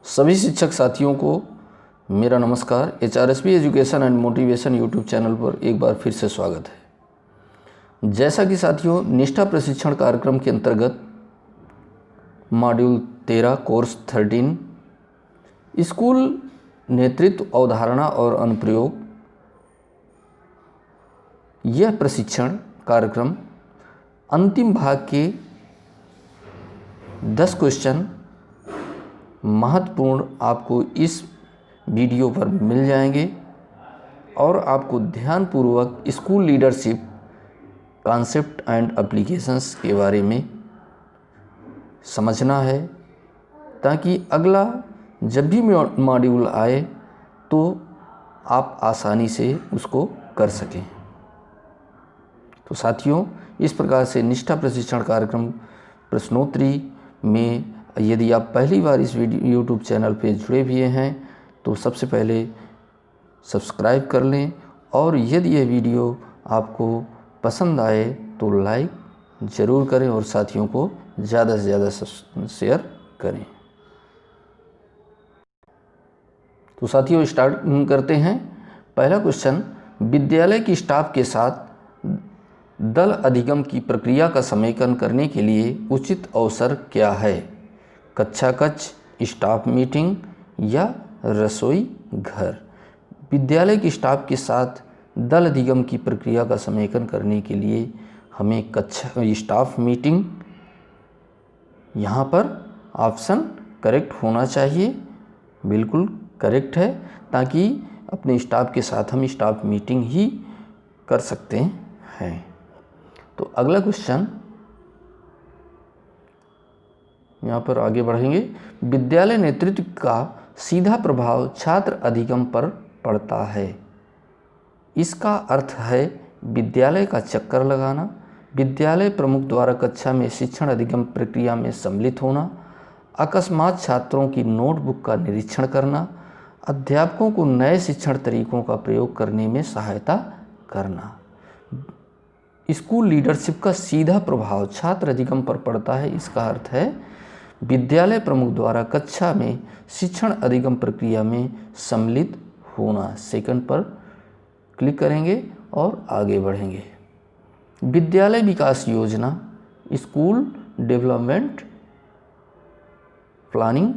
सभी शिक्षक साथियों को मेरा नमस्कार। HRSP education and motivation YouTube channel पर एक बार फिर से स्वागत है। जैसा कि साथियों, निष्ठा प्रशिक्षण कार्यक्रम के अंतर्गत मॉड्यूल 13 कोर्स 13 स्कूल नेतृत्व अवधारणा और अनुप्रयोग, यह प्रशिक्षण कार्यक्रम अंतिम भाग के 10 क्वेश्चन महत्वपूर्ण आपको इस वीडियो पर मिल जाएंगे और आपको ध्यानपूर्वक school leadership concept and applications के बारे में समझना है, ताकि अगला जब भी मॉड्यूल आए तो आप आसानी से उसको कर सकें। तो साथियों, इस प्रकार से निष्ठा प्रशिक्षण कार्यक्रम प्रश्नोत्तरी में यदि आप पहली बार इस यूट्यूब चैनल पे जुड़े हुए हैं तो सबसे पहले सब्सक्राइब कर लें, और यदि यह वीडियो आपको पसंद आए तो लाइक ज़रूर करें और साथियों को ज़्यादा से ज़्यादा शेयर करें। तो साथियों, स्टार्ट करते हैं। पहला क्वेश्चन, विद्यालय की स्टाफ के साथ दल अधिगम की प्रक्रिया का समेकन करने के लिए उचित अवसर क्या है? कक्षा कक्ष, स्टाफ मीटिंग या रसोई घर? विद्यालय की स्टाफ के साथ दल अधिगम की प्रक्रिया का समेकन करने के लिए हमें कक्षा स्टाफ मीटिंग, यहाँ पर ऑप्शन करेक्ट होना चाहिए, बिल्कुल करेक्ट है, ताकि अपने स्टाफ के साथ हम स्टाफ मीटिंग ही कर सकते हैं। तो अगला क्वेश्चन, यहाँ पर आगे बढ़ेंगे। विद्यालय नेतृत्व का सीधा प्रभाव छात्र अधिगम पर पड़ता है। इसका अर्थ है विद्यालय का चक्कर लगाना, विद्यालय प्रमुख द्वारा कक्षा में शिक्षण अधिगम प्रक्रिया में सम्मिलित होना, अकस्मात छात्रों की नोटबुक का निरीक्षण करना, अध्यापकों को नए शिक्षण तरीकों का प्रयोग करने में सहायता करना। स्कूल लीडरशिप का सीधा प्रभाव छात्र अधिगम पर पड़ता है। इसका अर्थ है विद्यालय प्रमुख द्वारा कक्षा में शिक्षण अधिगम प्रक्रिया में सम्मिलित होना। सेकंड पर क्लिक करेंगे और आगे बढ़ेंगे। विद्यालय विकास योजना, स्कूल डेवलपमेंट प्लानिंग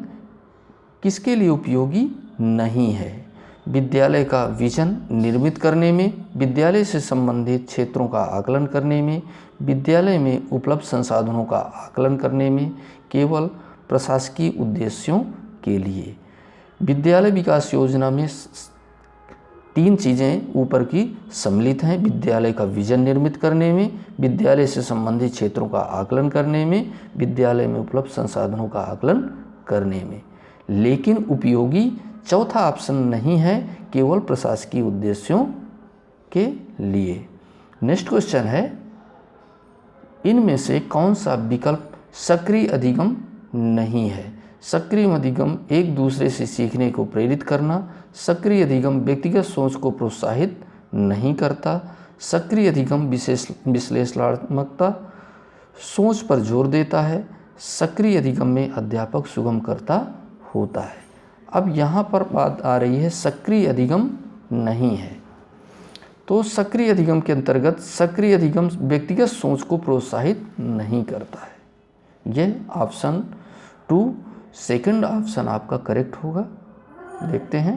किसके लिए उपयोगी नहीं है? विद्यालय का विजन निर्मित करने में, विद्यालय से संबंधित क्षेत्रों का आकलन करने में, विद्यालय में उपलब्ध संसाधनों का आकलन करने में, केवल प्रशासकीय उद्देश्यों के लिए। विद्यालय विकास योजना में 3 चीज़ें ऊपर की सम्मिलित हैं। विद्यालय का विजन निर्मित करने में, विद्यालय से संबंधित क्षेत्रों का आकलन करने में, विद्यालय में उपलब्ध संसाधनों का आकलन करने में। लेकिन उपयोगी चौथा ऑप्शन नहीं है, केवल प्रशासकीय उद्देश्यों के लिए। नेक्स्ट क्वेश्चन है, इनमें से कौन सा विकल्प सक्रिय अधिगम नहीं है? सक्रिय अधिगम एक दूसरे से सीखने को प्रेरित करना, सक्रिय अधिगम व्यक्तिगत सोच को प्रोत्साहित नहीं करता, सक्रिय अधिगम विश्लेषणात्मकता सोच पर जोर देता है, सक्रिय अधिगम में अध्यापक सुगमकर्ता होता है। अब यहाँ पर बात आ रही है सक्रिय अधिगम नहीं है। तो सक्रिय अधिगम के अंतर्गत सक्रिय अधिगम व्यक्तिगत सोच को प्रोत्साहित नहीं करता है। ये ऑप्शन 2 सेकंड ऑप्शन आपका करेक्ट होगा। देखते हैं,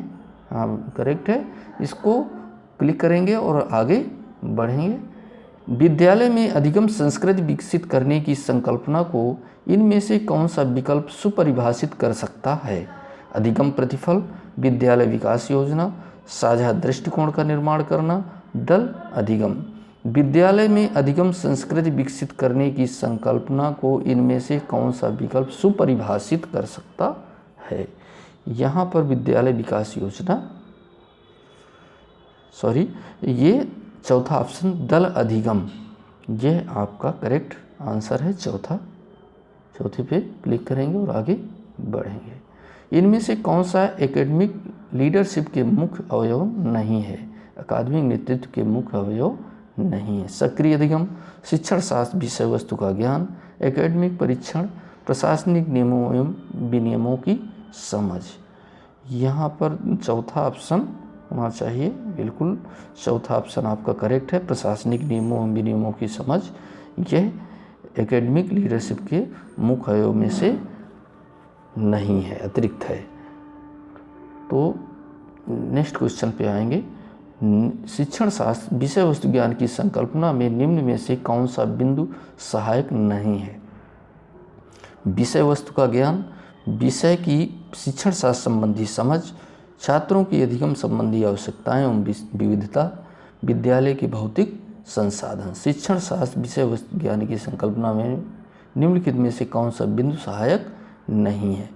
हाँ करेक्ट है। इसको क्लिक करेंगे और आगे बढ़ेंगे। विद्यालय में अधिगम संस्कृति विकसित करने की संकल्पना को इनमें से कौन सा विकल्प सुपरिभाषित कर सकता है? अधिगम प्रतिफल, विद्यालय विकास योजना, साझा दृष्टिकोण का निर्माण करना, दल अधिगम। विद्यालय में अधिगम संस्कृति विकसित करने की संकल्पना को इनमें से कौन सा विकल्प सुपरिभाषित कर सकता है? यहाँ पर विद्यालय विकास योजना, ये चौथा ऑप्शन दल अधिगम, यह आपका करेक्ट आंसर है। चौथे पे क्लिक करेंगे और आगे बढ़ेंगे। इनमें से कौन सा एकेडमिक लीडरशिप के मुख्य अवयव नहीं है? अकादमिक नेतृत्व के मुख्य अवयव नहीं है। सक्रिय अधिगम, शिक्षण शास्त्र विषय वस्तु का ज्ञान, एकेडमिक परीक्षण, प्रशासनिक नियमों एवं विनियमों की समझ। यहाँ पर चौथा ऑप्शन होना चाहिए, बिल्कुल चौथा ऑप्शन आपका करेक्ट है। प्रशासनिक नियमों एवं विनियमों की समझ यह एकेडमिक लीडरशिप के मुख्य अवयव में से नहीं है, अतिरिक्त है। तो नेक्स्ट क्वेश्चन पे आएंगे। शिक्षण शास्त्र विषय वस्तु ज्ञान की संकल्पना में निम्न में से कौन सा बिंदु सहायक नहीं है? विषय वस्तु का ज्ञान, विषय की शिक्षण शास्त्र संबंधी समझ, छात्रों की अधिगम संबंधी आवश्यकताएं एवं विविधता, विद्यालय के भौतिक संसाधन। शिक्षण शास्त्र विषय वस्तु ज्ञान की संकल्पना में निम्नलिखित में से कौन सा बिंदु सहायक नहीं है?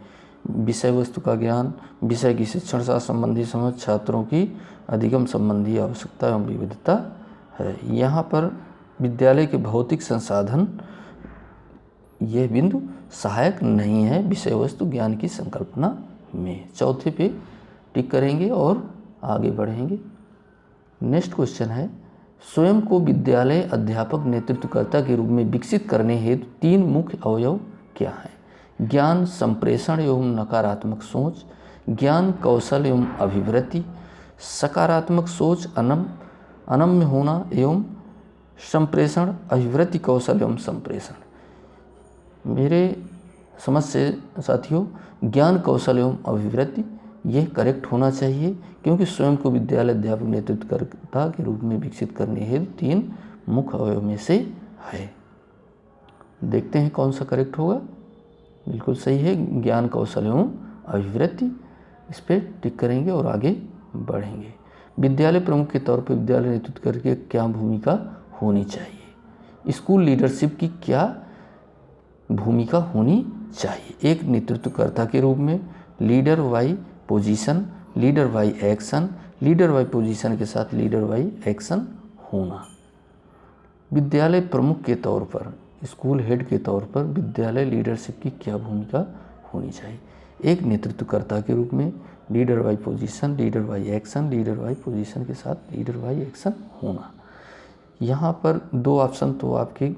विषय वस्तु का ज्ञान, विषय की शिक्षण शास्त्र संबंधी समझ, छात्रों की अधिगम संबंधी आवश्यकता एवं विविधता है। यहाँ पर विद्यालय के भौतिक संसाधन यह बिंदु सहायक नहीं है विषय वस्तु ज्ञान की संकल्पना में। चौथे पे टिक करेंगे और आगे बढ़ेंगे। नेक्स्ट क्वेश्चन है, स्वयं को विद्यालय अध्यापक नेतृत्वकर्ता के रूप में विकसित करने हेतु 3 मुख्य अवयव क्या हैं? ज्ञान संप्रेषण एवं नकारात्मक सोच, ज्ञान कौशल एवं अभिवृत्ति, सकारात्मक सोच अनम्य होना एवं संप्रेषण अभिवृत्ति कौशल एवं संप्रेषण। मेरे समझ से साथियों ज्ञान कौशल एवं अभिवृत्ति यह करेक्ट होना चाहिए, क्योंकि स्वयं को विद्यालय अध्यापक नेतृत्वकर्ता के रूप में विकसित करने हेतु 3 मुख्य अवयव में से है। देखते हैं कौन सा करेक्ट होगा। बिल्कुल सही है, ज्ञान कौशल एवं अभिवृत्ति। इस पर टिक करेंगे और आगे बढ़ेंगे। विद्यालय प्रमुख के तौर पर विद्यालय नेतृत्व करके क्या भूमिका होनी चाहिए? स्कूल लीडरशिप की क्या भूमिका होनी चाहिए? एक नेतृत्वकर्ता के रूप में, leader by position, leader by action, leader by position के साथ लीडर बाई एक्शन होना। विद्यालय प्रमुख के तौर पर, स्कूल हेड के तौर पर विद्यालय लीडरशिप की क्या भूमिका होनी चाहिए? एक नेतृत्वकर्ता के रूप में, leader by position, leader by action, leader by position के साथ लीडर बाई एक्शन होना। यहाँ पर 2 ऑप्शन तो आपके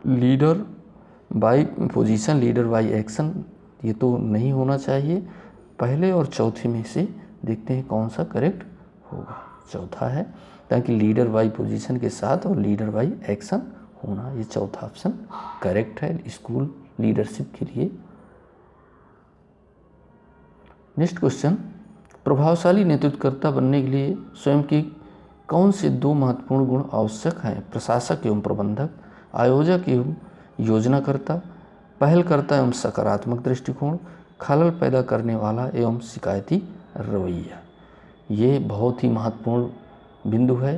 leader by position, leader by action, ये तो नहीं होना चाहिए। पहले और चौथे में से देखते हैं कौन सा करेक्ट होगा। चौथा है, ताकि लीडर बाई पोजीशन के साथ और लीडर बाई एक्शन होना, ये चौथा ऑप्शन करेक्ट है स्कूल लीडरशिप के लिए। नेक्स्ट क्वेश्चन, प्रभावशाली नेतृत्वकर्ता बनने के लिए स्वयं के कौन से 2 महत्वपूर्ण गुण आवश्यक हैं? प्रशासक एवं प्रबंधक, आयोजक एवं योजनाकर्ता, पहलकर्ता एवं सकारात्मक दृष्टिकोण, खलल पैदा करने वाला एवं शिकायती रवैया। ये बहुत ही महत्वपूर्ण बिंदु है।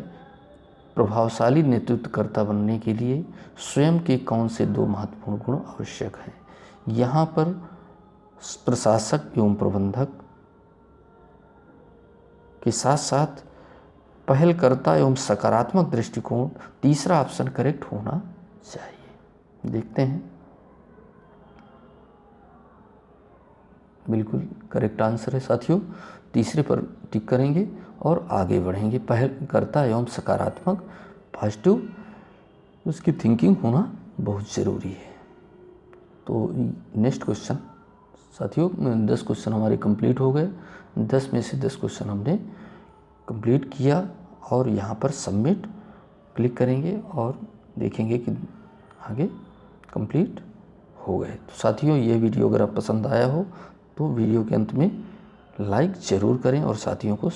प्रभावशाली नेतृत्वकर्ता बनने के लिए स्वयं के कौन से 2 महत्वपूर्ण गुण आवश्यक हैं? यहाँ पर प्रशासक एवं प्रबंधक के साथ साथ पहलकर्ता एवं सकारात्मक दृष्टिकोण, तीसरा ऑप्शन करेक्ट होना चाहिए। देखते हैं, बिल्कुल करेक्ट आंसर है साथियों। तीसरे पर टिक करेंगे और आगे बढ़ेंगे। पहलकर्ता एवं सकारात्मक पॉजिटिव उसकी थिंकिंग होना बहुत ज़रूरी है। तो नेक्स्ट क्वेश्चन साथियों, 10 क्वेश्चन हमारे कंप्लीट हो गए। 10 में से 10 क्वेश्चन हमने कंप्लीट किया और यहाँ पर सबमिट क्लिक करेंगे और देखेंगे कि आगे कंप्लीट हो गए। तो साथियों, ये वीडियो अगर आप पसंद आया हो तो वीडियो के अंत में लाइक ज़रूर करें और साथियों को।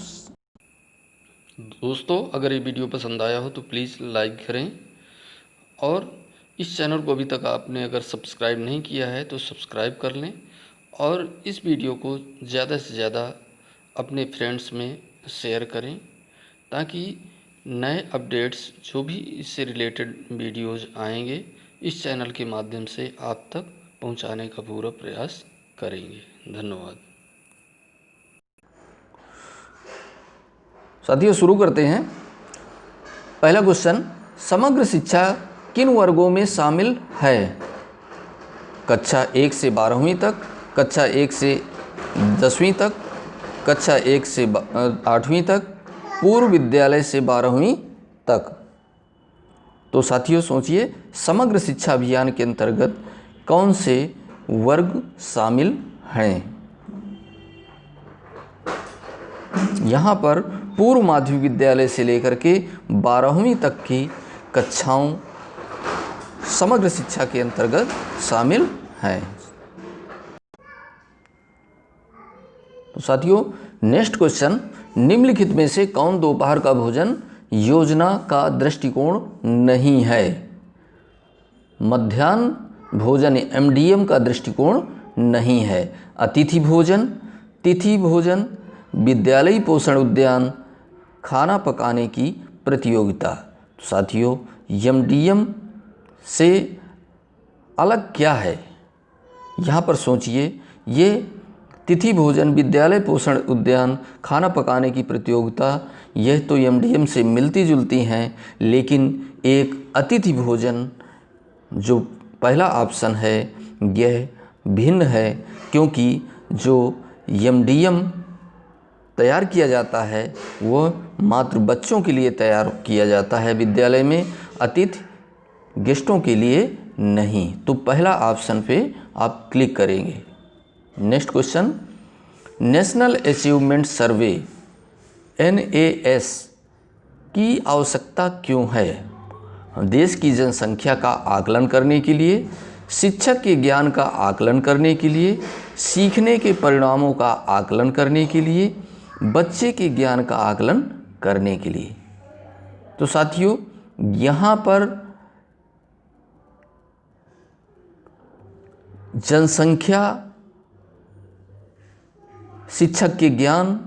दोस्तों, अगर ये वीडियो पसंद आया हो तो प्लीज़ लाइक करें और इस चैनल को अभी तक आपने अगर सब्सक्राइब नहीं किया है तो सब्सक्राइब कर लें और इस वीडियो को ज़्यादा से ज़्यादा अपने फ्रेंड्स में शेयर करें, ताकि नए अपडेट्स जो भी इससे रिलेटेड वीडियोज़ आएंगे इस चैनल के माध्यम से आप तक पहुंचाने का पूरा प्रयास करेंगे। धन्यवाद। साथियों, शुरू करते हैं। पहला क्वेश्चन, समग्र शिक्षा किन वर्गों में शामिल है? कक्षा 1 से 12वीं तक, कक्षा 1 से 10वीं तक, कक्षा 1 से 8वीं तक, पूर्व विद्यालय से 12वीं तक। तो साथियों सोचिए, समग्र शिक्षा अभियान के अंतर्गत कौन से वर्ग शामिल हैं? यहाँ पर पूर्व माध्यमिक विद्यालय से लेकर के 12वीं तक की कक्षाओं समग्र शिक्षा के अंतर्गत शामिल हैं। तो साथियों, नेक्स्ट क्वेश्चन, निम्नलिखित में से कौन दोपहर का भोजन योजना का दृष्टिकोण नहीं है? मध्याह्न भोजन MDM का दृष्टिकोण नहीं है। अतिथि भोजन, तिथि भोजन, विद्यालयी पोषण उद्यान, खाना पकाने की प्रतियोगिता। तो साथियों, MDM से अलग क्या है? यहाँ पर सोचिए, ये तिथि भोजन, विद्यालय पोषण उद्यान, खाना पकाने की प्रतियोगिता, यह तो MDM से मिलती जुलती हैं, लेकिन एक अतिथि भोजन जो पहला ऑप्शन है यह भिन्न है, क्योंकि जो MDM तैयार किया जाता है वह मात्र बच्चों के लिए तैयार किया जाता है विद्यालय में, अतिथि गेस्टों के लिए नहीं। तो पहला ऑप्शन पे आप क्लिक करेंगे। नेक्स्ट क्वेश्चन, नेशनल अचीवमेंट सर्वे NAS की आवश्यकता क्यों है? देश की जनसंख्या का आकलन करने के लिए, शिक्षक के ज्ञान का आकलन करने के लिए, सीखने के परिणामों का आकलन करने के लिए, बच्चे के ज्ञान का आकलन करने के लिए। तो साथियों, यहाँ पर जनसंख्या, शिक्षक के ज्ञान,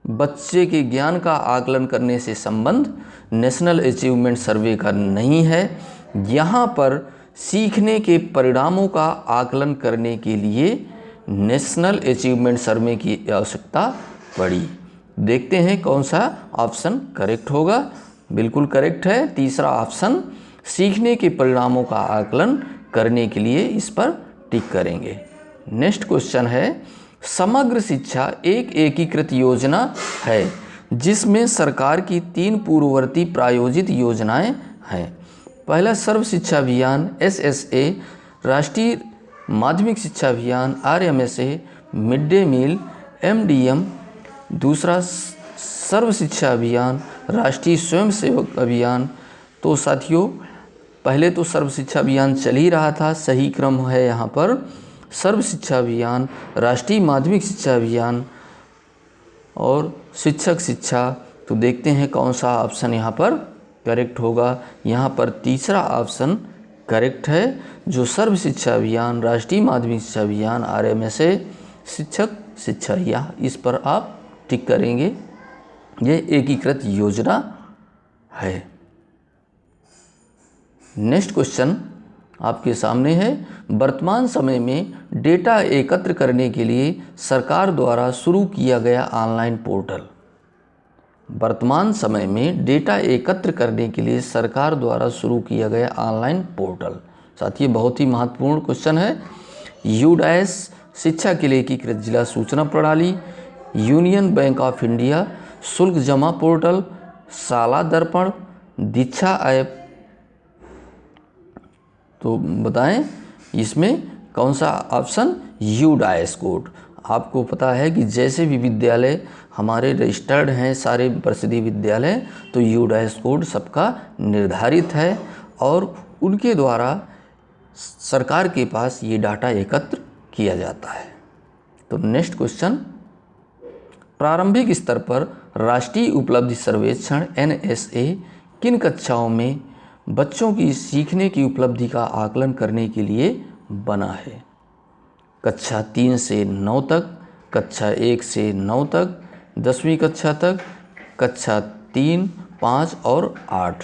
बच्चे के ज्ञान का आकलन करने से संबंध नेशनल अचीवमेंट सर्वे का नहीं है। यहाँ पर सीखने के परिणामों का आकलन करने के लिए नेशनल अचीवमेंट सर्वे की आवश्यकता पड़ी। देखते हैं कौन सा ऑप्शन करेक्ट होगा। बिल्कुल करेक्ट है तीसरा ऑप्शन, सीखने के परिणामों का आकलन करने के लिए इस पर टिक करेंगे। नेक्स्ट क्वेश्चन है, समग्र शिक्षा एक एकीकृत योजना है जिसमें सरकार की 3 पूर्ववर्ती प्रायोजित योजनाएं हैं। पहला सर्व शिक्षा अभियान SSA, राष्ट्रीय माध्यमिक Shiksha Abhiyan RMSA, midday meal MDM। दूसरा सर्व शिक्षा अभियान राष्ट्रीय स्वयंसेवक अभियान। तो साथियों, पहले तो सर्व शिक्षा अभियान चल ही रहा था, सही क्रम है यहाँ पर सर्व शिक्षा अभियान, राष्ट्रीय माध्यमिक शिक्षा अभियान और शिक्षक शिक्षा। तो देखते हैं कौन सा ऑप्शन यहाँ पर करेक्ट होगा। यहाँ पर तीसरा ऑप्शन करेक्ट है, जो सर्व शिक्षा अभियान, राष्ट्रीय माध्यमिक शिक्षा अभियान RMSA, शिक्षक शिक्षा, या इस पर आप टिक करेंगे। ये एकीकृत योजना है। नेक्स्ट क्वेश्चन आपके सामने है, वर्तमान समय में डेटा एकत्र करने के लिए सरकार द्वारा शुरू किया गया ऑनलाइन पोर्टल। वर्तमान समय में डेटा एकत्र करने के लिए सरकार द्वारा शुरू किया गया ऑनलाइन पोर्टल। साथियों, बहुत ही महत्वपूर्ण क्वेश्चन है। UDAS शिक्षा के लिए एकीकृत जिला सूचना प्रणाली, यूनियन बैंक ऑफ इंडिया शुल्क जमा पोर्टल, शाला दर्पण, दीक्षा ऐप। तो बताएं इसमें कौन सा ऑप्शन? UDAS code. आपको पता है कि जैसे भी विद्यालय हमारे रजिस्टर्ड हैं सारे प्रसिद्धि विद्यालय, तो UDAS कोड सबका निर्धारित है और उनके द्वारा सरकार के पास ये डाटा एकत्र किया जाता है। तो नेक्स्ट क्वेश्चन, प्रारंभिक स्तर पर राष्ट्रीय उपलब्धि सर्वेक्षण NSA किन कक्षाओं में बच्चों की सीखने की उपलब्धि का आकलन करने के लिए बना है? कक्षा 3 से 9 तक, कक्षा 1 से 9 तक, 10वीं कक्षा तक, कक्षा 3, 5 और 8।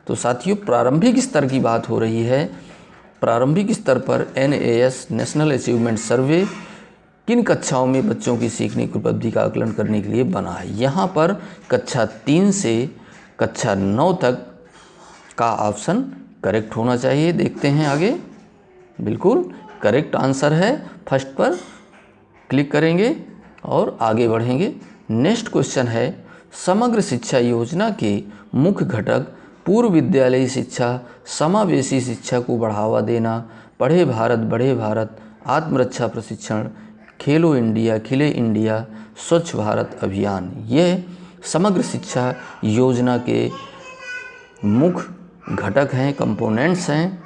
तो साथियों, प्रारंभिक स्तर की बात हो रही है। प्रारंभिक स्तर पर NAS नेशनल अचीवमेंट सर्वे किन कक्षाओं में बच्चों की सीखने की उपलब्धि का आकलन करने के लिए बना है? यहाँ पर कक्षा 3 से कक्षा 9 तक का ऑप्शन करेक्ट होना चाहिए। देखते हैं आगे। बिल्कुल करेक्ट आंसर है, फर्स्ट पर क्लिक करेंगे और आगे बढ़ेंगे। नेक्स्ट क्वेश्चन है, समग्र शिक्षा योजना के मुख्य घटक पूर्व विद्यालयी शिक्षा, समावेशी शिक्षा को बढ़ावा देना, पढ़े भारत बढ़े भारत, आत्मरक्षा प्रशिक्षण खेलो इंडिया, खिले इंडिया, स्वच्छ भारत अभियान, ये समग्र शिक्षा योजना के मुख्य घटक हैं, कंपोनेंट्स हैं।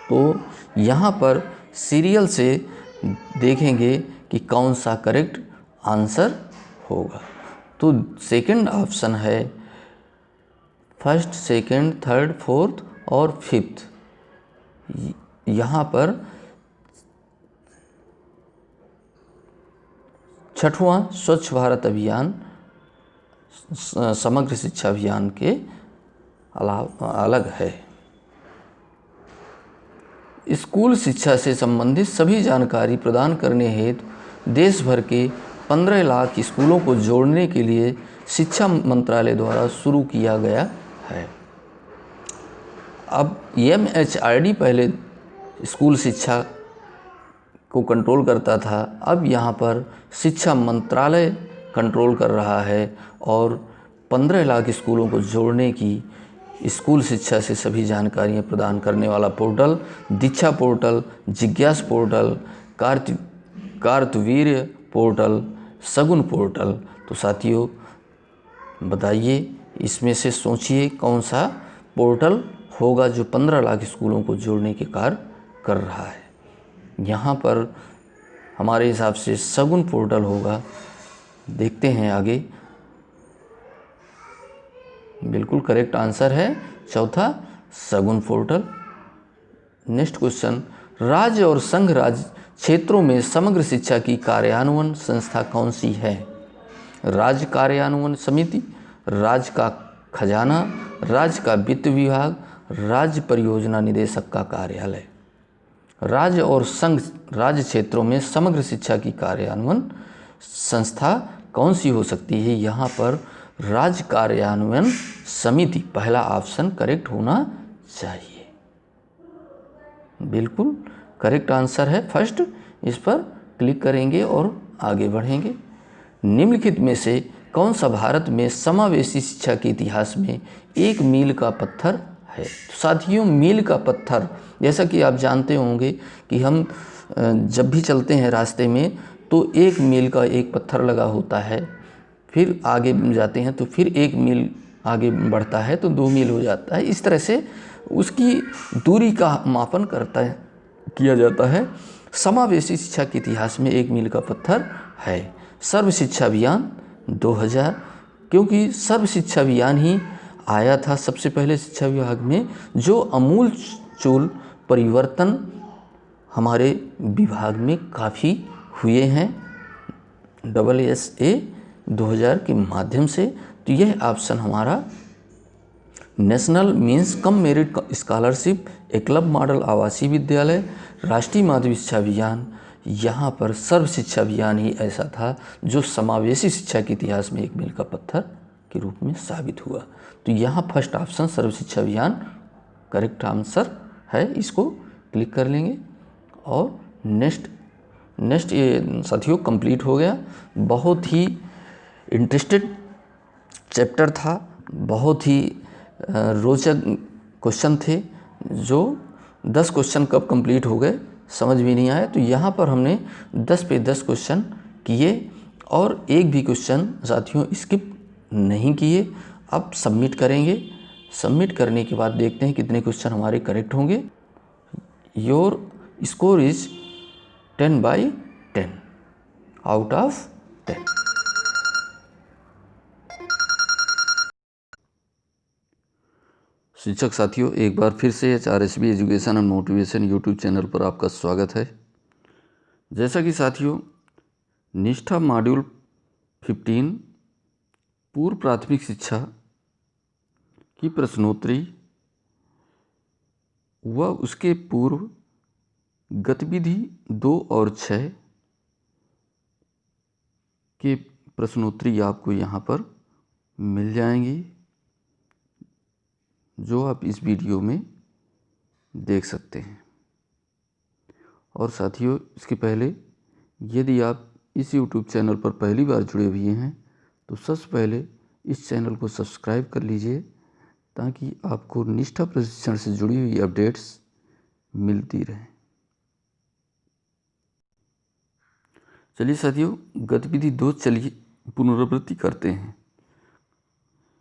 तो यहाँ पर सीरियल से देखेंगे कि कौन सा करेक्ट आंसर होगा। तो सेकंड ऑप्शन है फर्स्ट, सेकंड, थर्ड, फोर्थ और फिफ्थ। यहाँ पर छठवां स्वच्छ भारत अभियान समग्र शिक्षा अभियान के अलावा अलग है। स्कूल शिक्षा से संबंधित सभी जानकारी प्रदान करने हेतु देश भर के 15 लाख स्कूलों को जोड़ने के लिए शिक्षा मंत्रालय द्वारा शुरू किया गया है। अब MHRD पहले स्कूल शिक्षा को कंट्रोल करता था, अब यहाँ पर शिक्षा मंत्रालय कंट्रोल कर रहा है और 15 लाख स्कूलों को जोड़ने की स्कूल शिक्षा से सभी जानकारियाँ प्रदान करने वाला पोर्टल दीक्षा पोर्टल, जिज्ञास पोर्टल, कार्तवीर्य पोर्टल, सगुन पोर्टल। तो साथियों बताइए, इसमें से सोचिए कौन सा पोर्टल होगा जो 15 लाख स्कूलों को जोड़ने के कार्य कर रहा है। यहाँ पर हमारे हिसाब से सगुन पोर्टल होगा। देखते हैं आगे। बिल्कुल करेक्ट आंसर है चौथा, सगुन पोर्टल। नेक्स्ट क्वेश्चन, राज्य और संघ राज्य क्षेत्रों में समग्र शिक्षा की कार्यान्वयन संस्था कौन सी है? राज्य कार्यान्वयन समिति, राज्य का खजाना, राज्य का वित्त विभाग, राज्य परियोजना निदेशक का कार्यालय। राज्य और संघ राज्य क्षेत्रों में समग्र शिक्षा की कार्यान्वयन संस्था कौन सी हो सकती है? यहाँ पर राज्य कार्यान्वयन समिति पहला ऑप्शन करेक्ट होना चाहिए। बिल्कुल करेक्ट आंसर है फर्स्ट। इस पर क्लिक करेंगे और आगे बढ़ेंगे। निम्नलिखित में से कौन सा भारत में समावेशी शिक्षा के इतिहास में एक मील का पत्थर है? साथियों, मील का पत्थर, जैसा कि आप जानते होंगे कि हम जब भी चलते हैं रास्ते में तो 1 मील का एक पत्थर लगा होता है, फिर आगे जाते हैं तो फिर 1 मील आगे बढ़ता है तो 2 मील हो जाता है। इस तरह से उसकी दूरी का मापन किया जाता है। समावेशी शिक्षा के इतिहास में 1 मील का पत्थर है सर्व शिक्षा अभियान 2000, क्योंकि सर्व शिक्षा अभियान ही आया था सबसे पहले शिक्षा विभाग में, जो अमूल चूल परिवर्तन हमारे विभाग में काफ़ी हुए हैं SSA 2000 के माध्यम से। तो यह ऑप्शन हमारा national means cum merit scholarship, Eklavya model आवासीय विद्यालय, राष्ट्रीय माध्यमिक शिक्षा अभियान, यहाँ पर सर्व शिक्षा अभियान ही ऐसा था जो समावेशी शिक्षा के इतिहास में 1 मील का पत्थर के रूप में साबित हुआ। तो यहाँ फर्स्ट ऑप्शन सर्व शिक्षा अभियान करेक्ट आंसर है। इसको क्लिक कर लेंगे और नेक्स्ट ये साथियों कंप्लीट हो गया। बहुत ही इंटरेस्टेड चैप्टर था, बहुत ही रोचक क्वेश्चन थे, जो 10 क्वेश्चन कब कंप्लीट हो गए समझ भी नहीं आया। तो यहाँ पर हमने 10 पे 10 क्वेश्चन किए और एक भी क्वेश्चन साथियों स्किप नहीं किए। अब सबमिट करेंगे। सबमिट करने के बाद देखते हैं कितने क्वेश्चन हमारे करेक्ट होंगे। Your score is 10/10 out of 10। शिक्षक साथियों, एक बार फिर से HRSB education and motivation YouTube channel पर आपका स्वागत है। जैसा कि साथियों निष्ठा मॉड्यूल 15 पूर्व प्राथमिक शिक्षा की प्रश्नोत्तरी व उसके पूर्व गतिविधि 2 और 6 के प्रश्नोत्तरी आपको यहाँ पर मिल जाएंगी, जो आप इस वीडियो में देख सकते हैं। और साथियों इसके पहले यदि आप इस YouTube चैनल पर पहली बार जुड़े हुए हैं तो सबसे पहले इस चैनल को सब्सक्राइब कर लीजिए, ताकि आपको निष्ठा प्रशिक्षण से जुड़ी हुई अपडेट्स मिलती रहें। चलिए साथियों, गतिविधि 2 चलिए पुनरावृत्ति करते हैं।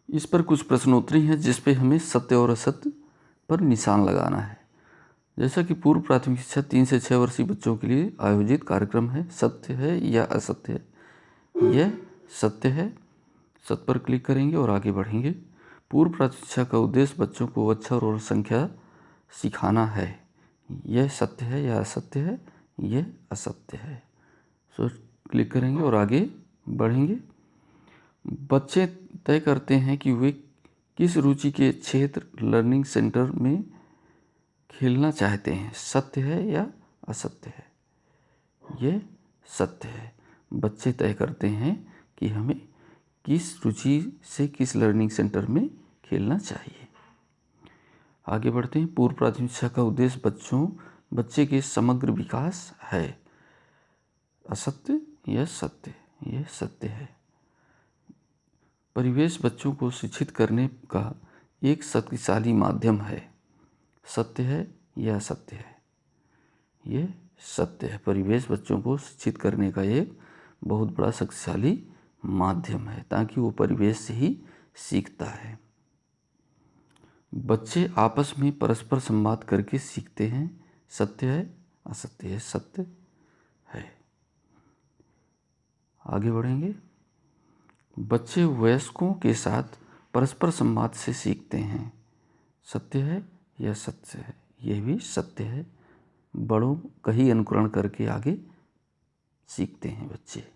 इस पर कुछ प्रश्नोत्तरी है जिस पे हमें सत्य और असत्य पर निशान लगाना है। जैसा कि पूर्व प्राथमिक शिक्षा 3 से 6 वर्षीय बच्चों के लिए आयोजित कार्यक्रम है, सत्य है या असत्य है? यह सत्य है। सत्य पर क्लिक करेंगे और आगे बढ़ेंगे। पूर्व प्राथमिक शिक्षा का उद्देश्य बच्चों को अक्षर और संख्या सिखाना है। यह सत्य है या असत्य है? यह असत्य है। सो क्लिक करेंगे और आगे बढ़ेंगे। बच्चे तय करते हैं कि वे किस रुचि के क्षेत्र लर्निंग सेंटर में खेलना चाहते हैं। सत्य है या असत्य है? यह सत्य है। बच्चे तय करते हैं कि हमें किस रुचि से किस लर्निंग सेंटर में खेलना चाहिए। आगे बढ़ते हैं। पूर्व प्राथमिक शिक्षा का उद्देश्य बच्चे के समग्र विकास है। असत्य या सत्य? यह सत्य है। परिवेश बच्चों को शिक्षित करने का एक शक्तिशाली माध्यम है। सत्य है या असत्य है? यह सत्य है। परिवेश बच्चों को शिक्षित करने का एक बहुत बड़ा शक्तिशाली माध्यम है, ताकि वो परिवेश से ही सीखता है। बच्चे आपस में परस्पर संवाद करके सीखते हैं। सत्य है असत्य है? सत्य है। आगे बढ़ेंगे। बच्चे वयस्कों के साथ परस्पर संवाद से सीखते हैं। सत्य है या सत्य है? यह भी सत्य है। बड़ों का ही अनुकरण करके आगे सीखते हैं बच्चे।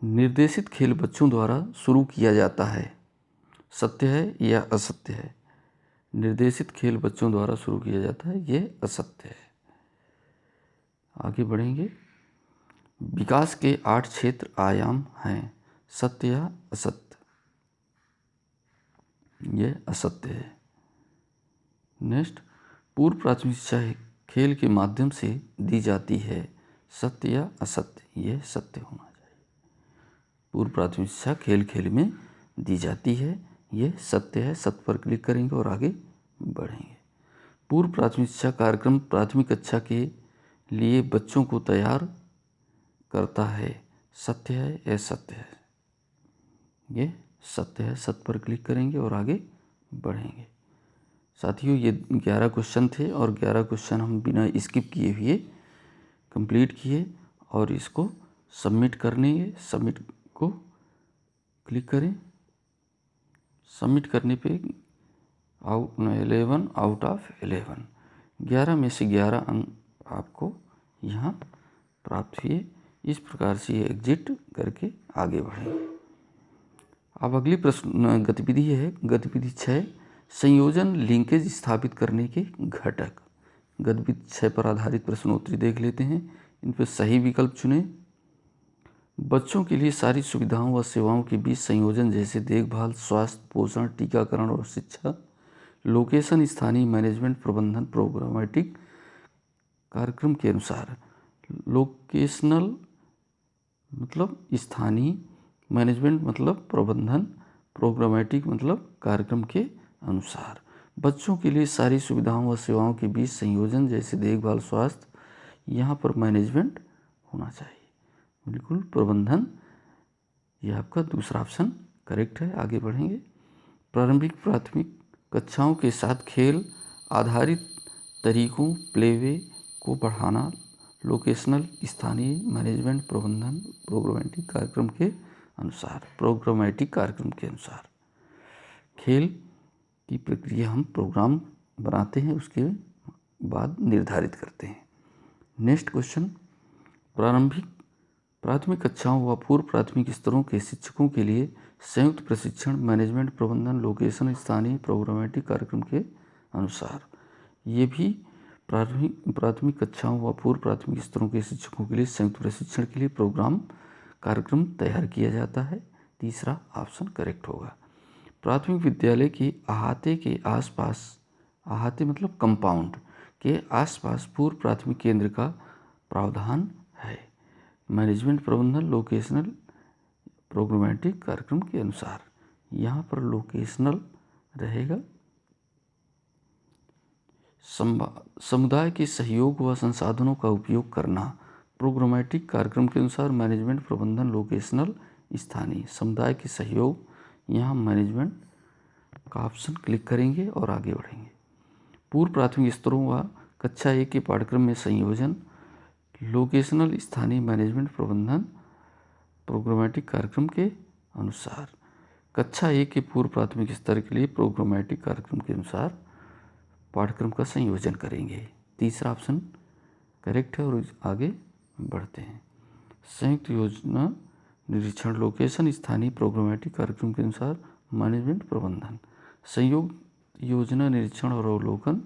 निर्देशित खेल बच्चों द्वारा शुरू किया जाता है। सत्य है या असत्य है? निर्देशित खेल बच्चों द्वारा शुरू किया जाता है। यह असत्य है। आगे बढ़ेंगे। विकास के 8 क्षेत्र आयाम हैं। सत्य या असत्य? यह असत्य है। नेक्स्ट, पूर्व प्राथमिक शिक्षा खेल के माध्यम से दी जाती है। सत्य या असत्य? यह सत्य होना चाहिए। पूर्व प्राथमिक शिक्षा खेल में दी जाती है। यह सत्य है। सत्य पर क्लिक करेंगे और आगे बढ़ेंगे। पूर्व प्राथमिक शिक्षा कार्यक्रम प्राथमिक कक्षा के लिए बच्चों को तैयार करता है। सत्य है या सत्य है? ये सत्य है। सत्य पर क्लिक करेंगे और आगे बढ़ेंगे। साथियों, ये 11 क्वेश्चन थे और 11 क्वेश्चन हम बिना स्किप किए हुए कंप्लीट किए और इसको सबमिट करने। सबमिट को क्लिक करें। सबमिट करने पे 11 आउट ऑफ 11 में से 11 अंक आपको यहाँ प्राप्त हुए। इस प्रकार से ये एग्जिट करके आगे बढ़ेंगे। अब अगली प्रश्न गतिविधि है गतिविधि 6, संयोजन लिंकेज स्थापित करने के घटक। गतिविधि 6 पर आधारित प्रश्नोत्तरी देख लेते हैं। इन पर सही विकल्प चुनें। बच्चों के लिए सारी सुविधाओं व सेवाओं के बीच संयोजन जैसे देखभाल, स्वास्थ्य, पोषण, टीकाकरण और शिक्षा। लोकेशन स्थानीय मैनेजमेंट प्रबंधन प्रोग्रामेटिक कार्यक्रम के अनुसार। लोकेशनल मतलब स्थानीय, मैनेजमेंट मतलब प्रबंधन, प्रोग्रामेटिक मतलब कार्यक्रम के अनुसार। बच्चों के लिए सारी सुविधाओं व सेवाओं के बीच संयोजन जैसे देखभाल, स्वास्थ्य, यहाँ पर मैनेजमेंट होना चाहिए। बिल्कुल प्रबंधन, यह आपका दूसरा ऑप्शन करेक्ट है। आगे बढ़ेंगे। प्राथमिक कक्षाओं के साथ खेल आधारित तरीकों प्लेवे को बढ़ाना। लोकेशनल स्थानीय, मैनेजमेंट प्रबंधन, प्रोग्रामेटिक कार्यक्रम के अनुसार। प्रोग्रामेटिक कार्यक्रम के अनुसार खेल की प्रक्रिया हम प्रोग्राम बनाते हैं, उसके बाद निर्धारित करते हैं। नेक्स्ट क्वेश्चन, प्राथमिक कक्षाओं व पूर्व प्राथमिक स्तरों के शिक्षकों के लिए संयुक्त प्रशिक्षण मैनेजमेंट प्रबंधन लोकेशन स्थानीय प्रोग्रामेटिक कार्यक्रम के अनुसार। ये भी प्राथमिक कक्षाओं व पूर्व प्राथमिक स्तरों के शिक्षकों के लिए संयुक्त प्रशिक्षण के लिए प्रोग्राम कार्यक्रम तैयार किया जाता है। तीसरा ऑप्शन करेक्ट होगा। प्राथमिक विद्यालय के अहाते के आसपास, अहाते मतलब कंपाउंड के आसपास पूर्व प्राथमिक केंद्र का प्रावधान है। मैनेजमेंट प्रबंधन लोकेशनल प्रोग्रामेटिक कार्यक्रम के अनुसार। यहाँ पर लोकेशनल रहेगा। समुदाय के सहयोग व संसाधनों का उपयोग करना। प्रोग्रामेटिक कार्यक्रम के अनुसार मैनेजमेंट प्रबंधन लोकेशनल स्थानीय समुदाय के सहयोग, यहाँ मैनेजमेंट का ऑप्शन क्लिक करेंगे और आगे बढ़ेंगे। पूर्व प्राथमिक स्तरों व कक्षा 1 के पाठ्यक्रम में संयोजन लोकेशनल स्थानीय मैनेजमेंट प्रबंधन प्रोग्रामेटिक कार्यक्रम के अनुसार। कक्षा 1 के पूर्व प्राथमिक स्तर के लिए प्रोग्रामेटिक कार्यक्रम के अनुसार पाठ्यक्रम का संयोजन करेंगे। तीसरा ऑप्शन करेक्ट है और आगे बढ़ते हैं। संयुक्त योजना निरीक्षण लोकेशन स्थानीय प्रोग्रामेटिक कार्यक्रम के अनुसार मैनेजमेंट प्रबंधन। संयोग योजना निरीक्षण और अवलोकन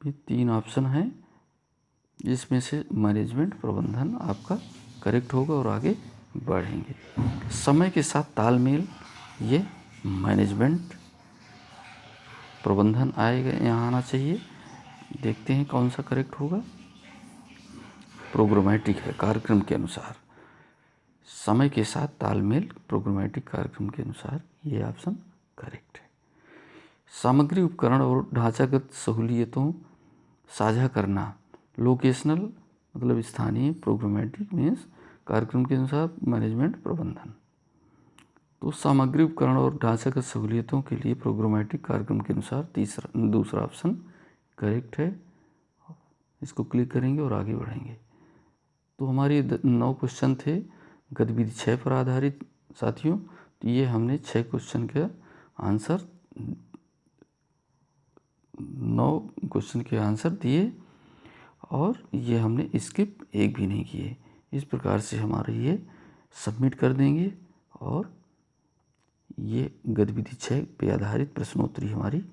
भी 3 ऑप्शन हैं, इसमें से मैनेजमेंट प्रबंधन आपका करेक्ट होगा और आगे बढ़ेंगे। समय के साथ तालमेल, ये मैनेजमेंट प्रबंधन आएगा, यहाँ आना चाहिए। देखते हैं कौन सा करेक्ट होगा। प्रोग्रामेटिक है, कार्यक्रम के अनुसार समय के साथ तालमेल, प्रोग्रामेटिक कार्यक्रम के अनुसार, ये ऑप्शन करेक्ट है। सामग्री उपकरण और ढांचागत सहूलियतों साझा करना लोकेशनल मतलब स्थानीय, प्रोग्रामेटिक मीन्स कार्यक्रम के अनुसार मैनेजमेंट प्रबंधन। तो सामग्री उपकरण और ढांचागत सहूलियतों के लिए प्रोग्रामेटिक कार्यक्रम के अनुसार दूसरा ऑप्शन करेक्ट है। इसको क्लिक करेंगे और आगे बढ़ेंगे। तो हमारे 9 क्वेश्चन थे गतिविधि 6 पर आधारित साथियों। तो ये हमने 6 क्वेश्चन के आंसर 9 क्वेश्चन के आंसर दिए और ये हमने स्किप एक भी नहीं किए। इस प्रकार से हमारा ये सबमिट कर देंगे और ये गतिविधि 6 पे आधारित प्रश्नोत्तरी हमारी